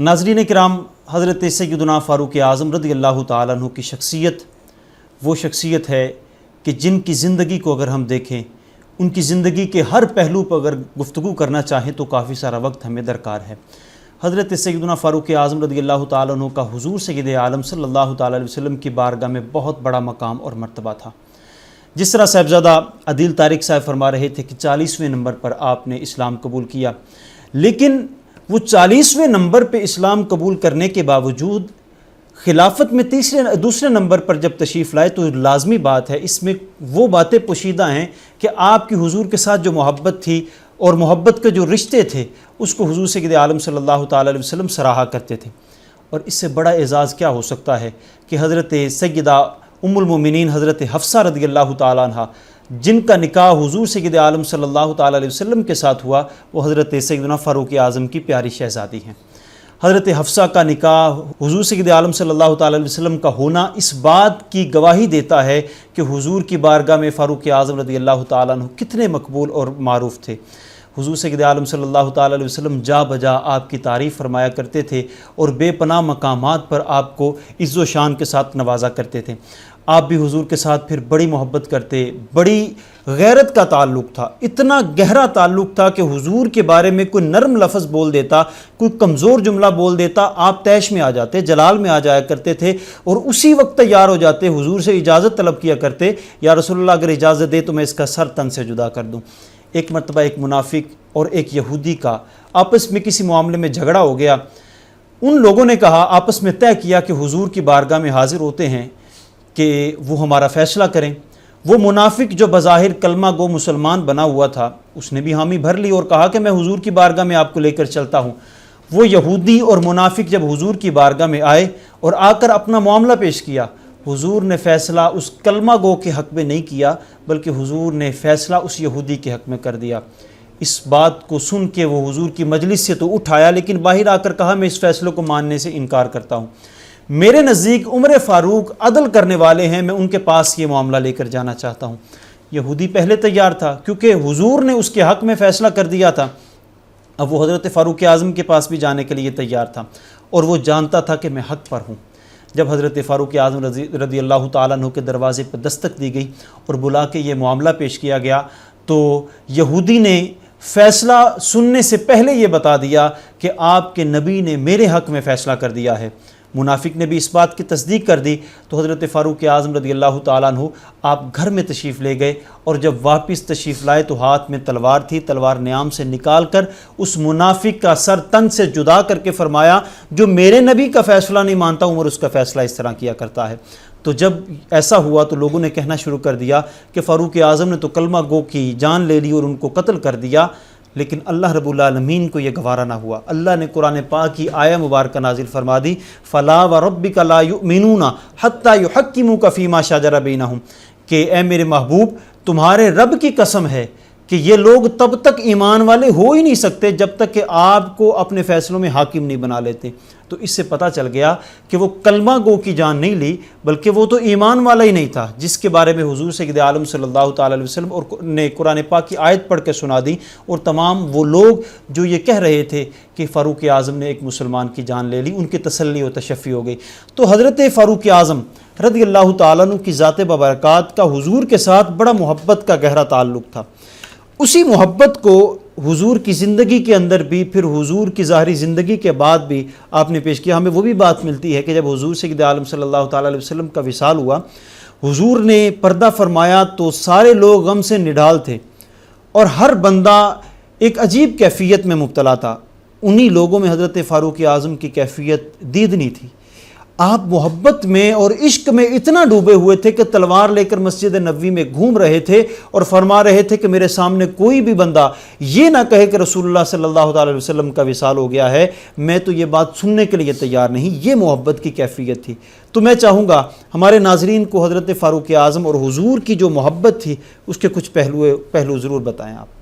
ناظرین کرام، حضرت سیدنا فاروق اعظم رضی اللہ تعالیٰ عنہ کی شخصیت وہ شخصیت ہے کہ جن کی زندگی کو اگر ہم دیکھیں، ان کی زندگی کے ہر پہلو پر اگر گفتگو کرنا چاہیں تو کافی سارا وقت ہمیں درکار ہے۔ حضرت سیدنا فاروق اعظم رضی اللہ تعالیٰ عنہ کا حضور سید عالم صلی اللہ تعالیٰ علیہ وسلم کی بارگاہ میں بہت بڑا مقام اور مرتبہ تھا۔ جس طرح صاحبزادہ عدیل طارق صاحب فرما رہے تھے کہ 40ویں نمبر پر آپ نے اسلام قبول کیا، لیکن وہ 40ویں نمبر پہ اسلام قبول کرنے کے باوجود خلافت میں دوسرے نمبر پر جب تشریف لائے تو لازمی بات ہے، اس میں وہ باتیں پوشیدہ ہیں کہ آپ کی حضور کے ساتھ جو محبت تھی اور محبت کے جو رشتے تھے اس کو حضور سید عالم صلی اللہ تعالیٰ علیہ وسلم سراہا کرتے تھے۔ اور اس سے بڑا اعزاز کیا ہو سکتا ہے کہ حضرت سیدہ ام المومنین حضرت حفصہ رضی اللہ تعالیٰ عنہ، جن کا نکاح حضور سید عالم صلی اللہ تعالیٰ علیہ وسلم کے ساتھ ہوا، وہ حضرت سیدنا فاروق اعظم کی پیاری شہزادی ہیں۔ حضرت حفصہ کا نکاح حضور سید عالم صلی اللہ تعالیٰ علیہ وسلم کا ہونا اس بات کی گواہی دیتا ہے کہ حضور کی بارگاہ میں فاروق اعظم رضی اللہ تعالیٰ عنہ کتنے مقبول اور معروف تھے۔ حضور سید عالم صلی اللہ تعالیٰ علیہ وسلم جا بجا آپ کی تعریف فرمایا کرتے تھے اور بے پناہ مقامات پر آپ کو عز و شان کے ساتھ نوازا کرتے تھے۔ آپ بھی حضور کے ساتھ پھر بڑی محبت کرتے، بڑی غیرت کا تعلق تھا، اتنا گہرا تعلق تھا کہ حضور کے بارے میں کوئی نرم لفظ بول دیتا، کوئی کمزور جملہ بول دیتا، آپ طیش میں آ جاتے، جلال میں آ جایا کرتے تھے اور اسی وقت تیار ہو جاتے، حضور سے اجازت طلب کیا کرتے، یا رسول اللہ اگر اجازت دے تو میں اس کا سر تن سے جدا کر دوں۔ ایک مرتبہ ایک منافق اور ایک یہودی کا آپس میں کسی معاملے میں جھگڑا ہو گیا۔ ان لوگوں نے کہا، آپس میں طے کیا کہ حضور کی بارگاہ میں حاضر ہوتے ہیں کہ وہ ہمارا فیصلہ کریں۔ وہ منافق جو بظاہر کلمہ گو مسلمان بنا ہوا تھا، اس نے بھی حامی بھر لی اور کہا کہ میں حضور کی بارگاہ میں آپ کو لے کر چلتا ہوں۔ وہ یہودی اور منافق جب حضور کی بارگاہ میں آئے اور آ کر اپنا معاملہ پیش کیا، حضور نے فیصلہ اس کلمہ گو کے حق میں نہیں کیا، بلکہ حضور نے فیصلہ اس یہودی کے حق میں کر دیا۔ اس بات کو سن کے وہ حضور کی مجلس سے تو اٹھ آیا، لیکن باہر آ کر کہا میں اس فیصلے کو ماننے سے انکار کرتا ہوں۔ میرے نزدیک عمر فاروق عدل کرنے والے ہیں، میں ان کے پاس یہ معاملہ لے کر جانا چاہتا ہوں۔ یہودی پہلے تیار تھا کیونکہ حضور نے اس کے حق میں فیصلہ کر دیا تھا، اب وہ حضرت فاروق اعظم کے پاس بھی جانے کے لیے تیار تھا اور وہ جانتا تھا کہ میں حق پر ہوں۔ جب حضرت فاروق اعظم رضی اللہ تعالیٰ عنہ کے دروازے پر دستک دی گئی اور بلا کے یہ معاملہ پیش کیا گیا تو یہودی نے فیصلہ سننے سے پہلے یہ بتا دیا کہ آپ کے نبی نے میرے حق میں فیصلہ کر دیا ہے۔ منافق نے بھی اس بات کی تصدیق کر دی تو حضرت فاروق اعظم رضی اللہ تعالیٰ عنہ آپ گھر میں تشریف لے گئے اور جب واپس تشریف لائے تو ہاتھ میں تلوار تھی، تلوار نیام سے نکال کر اس منافق کا سر تن سے جدا کر کے فرمایا، جو میرے نبی کا فیصلہ نہیں مانتا عمر اس کا فیصلہ اس طرح کیا کرتا ہے۔ تو جب ایسا ہوا تو لوگوں نے کہنا شروع کر دیا کہ فاروق اعظم نے تو کلمہ گو کی جان لے لی اور ان کو قتل کر دیا، لیکن اللہ رب العالمین کو یہ گوارا نہ ہوا۔ اللہ نے قرآن پاک کی آیہ مبارکہ نازل فرما دی، فَلَا وَرَبِّكَ لَا يُؤْمِنُونَ حَتَّى يُحَكِّمُوكَ فِي مَا شَجَرَ بَيْنَهُمْ، کہ اے میرے محبوب تمہارے رب کی قسم ہے کہ یہ لوگ تب تک ایمان والے ہو ہی نہیں سکتے جب تک کہ آپ کو اپنے فیصلوں میں حاکم نہیں بنا لیتے۔ تو اس سے پتہ چل گیا کہ وہ کلمہ گو کی جان نہیں لی، بلکہ وہ تو ایمان والا ہی نہیں تھا، جس کے بارے میں حضور سید عالم صلی اللہ تعالیٰ علیہ وسلم اور نے قرآن پاک کی آیت پڑھ کے سنا دی، اور تمام وہ لوگ جو یہ کہہ رہے تھے کہ فاروق اعظم نے ایک مسلمان کی جان لے لی، ان کی تسلی و تشفی ہو گئی۔ تو حضرت فاروق اعظم رضی اللہ تعالیٰ عنہ کی ذات ببرکات کا حضور کے ساتھ بڑا محبت کا گہرا تعلق تھا۔ اسی محبت کو حضور کی زندگی کے اندر بھی، پھر حضور کی ظاہری زندگی کے بعد بھی آپ نے پیش کیا۔ ہمیں وہ بھی بات ملتی ہے کہ جب حضور سید عالم صلی اللہ تعالیٰ علیہ وسلم کا وصال ہوا، حضور نے پردہ فرمایا تو سارے لوگ غم سے نڈھال تھے اور ہر بندہ ایک عجیب کیفیت میں مبتلا تھا۔ انہی لوگوں میں حضرت فاروق اعظم کی کیفیت دیدنی تھی۔ آپ محبت میں اور عشق میں اتنا ڈوبے ہوئے تھے کہ تلوار لے کر مسجد نبوی میں گھوم رہے تھے اور فرما رہے تھے کہ میرے سامنے کوئی بھی بندہ یہ نہ کہے کہ رسول اللہ صلی اللہ تعالی وسلم کا وصال ہو گیا ہے، میں تو یہ بات سننے کے لیے تیار نہیں۔ یہ محبت کی کیفیت تھی۔ تو میں چاہوں گا ہمارے ناظرین کو حضرت فاروق اعظم اور حضور کی جو محبت تھی اس کے کچھ پہلو ضرور بتائیں آپ۔